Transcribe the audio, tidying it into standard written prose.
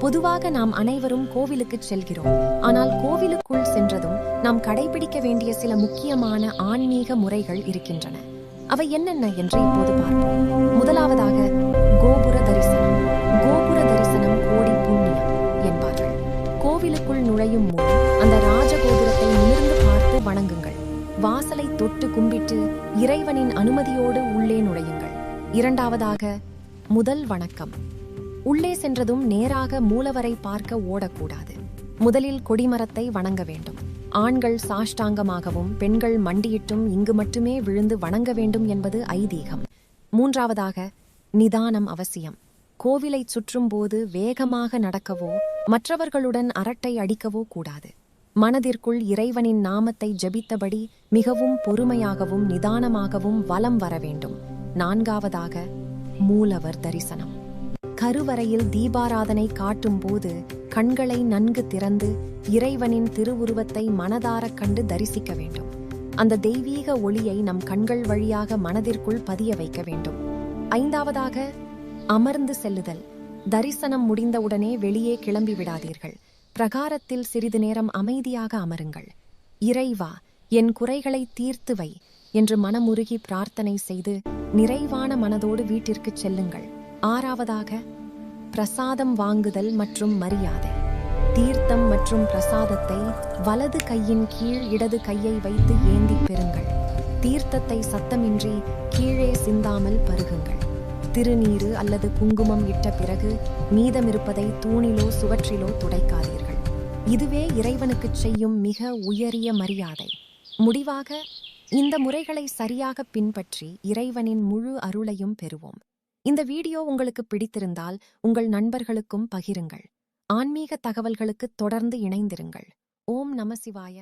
பொதுவாக நாம் அனைவரும் கோவிலுக்குச் செல்கிறோம். ஆனால் கோவிலுக்குள் சென்றதும் நாம் கடைபிடிக்க வேண்டிய சில முக்கியமான ஆன்மீக முறைகள் இருக்கின்றன. அவை என்னென்ன என்று இப்போது பார்ப்போம். முதலாவதாக கோபுர தரிசனம். கோபுர தரிசனம் கோடி புண்ணியம் என்பார்கள். கோவிலுக்குள் நுழையும் முன் அந்த ராஜகோபுரத்தை நிமிர்ந்து பார்த்து வணங்குங்கள். வாசலை தொட்டு கும்பிட்டு இறைவனின் அனுமதியோடு உள்ளே நுழையுங்கள். இரண்டாவதாக முதல் வணக்கம். உள்ளே சென்றதும் நேராக மூலவரை பார்க்க ஓடக்கூடாது. முதலில் கொடிமரத்தை வணங்க வேண்டும். ஆண்கள் சாஷ்டாங்கமாகவும் பெண்கள் மண்டியிட்டும் இங்கு மட்டுமே விழுந்து வணங்க வேண்டும் என்பது ஐதீகம். மூன்றாவதாக நிதானம் அவசியம். கோவிலை சுற்றும் போது வேகமாக நடக்கவோ மற்றவர்களுடன் அரட்டை அடிக்கவோ கூடாது. மனதிற்குள் இறைவனின் நாமத்தை ஜபித்தபடி மிகவும் பொறுமையாகவும் நிதானமாகவும் வலம் வர வேண்டும். நான்காவதாக மூலவர் தரிசனம். கருவறையில் தீபாராதனை காட்டும் போது கண்களை நன்கு திறந்து இறைவனின் திருவுருவத்தை மனதார கண்டு தரிசிக்க வேண்டும். அந்த தெய்வீக ஒளியை நம் கண்கள் வழியாக மனதிற்குள் பதிய வைக்க வேண்டும். ஐந்தாவதாக அமர்ந்து செல்லுதல். தரிசனம் முடிந்தவுடனே வெளியே கிளம்பி விடாதீர்கள். பிரகாரத்தில் சிறிது நேரம் அமைதியாக அமருங்கள். இறைவா, என் குறைகளை தீர்த்து வை என்று மனமுருகி பிரார்த்தனை செய்து நிறைவான மனதோடு வீட்டிற்கு செல்லுங்கள். ஆறாவதாக பிரசாதம் வாங்குதல் மற்றும் மரியாதை. தீர்த்தம் மற்றும் பிரசாதத்தை வலது கையின் கீழ் இடது கையை வைத்து ஏந்தி பெறுங்கள். தீர்த்தத்தை சத்தமின்றி கீழே சிந்தாமல் பருகுங்கள். திருநீறு அல்லது குங்குமம் இட்ட பிறகு மீதமிருப்பதை தூணிலோ சுவற்றிலோ துடைக்காதீர்கள். இதுவே இறைவனுக்குச் செய்யும் மிக உயரிய மரியாதை. முடிவாக இந்த முறைகளை சரியாக பின்பற்றி இறைவனின் முழு அருளையும் பெறுவோம். இந்த வீடியோ உங்களுக்கு பிடித்திருந்தால் உங்கள் நண்பர்களுக்கும் பகிருங்கள். ஆன்மீக தகவல்களுக்கு தொடர்ந்து இணைந்திருங்கள். ஓம் நம சிவாய.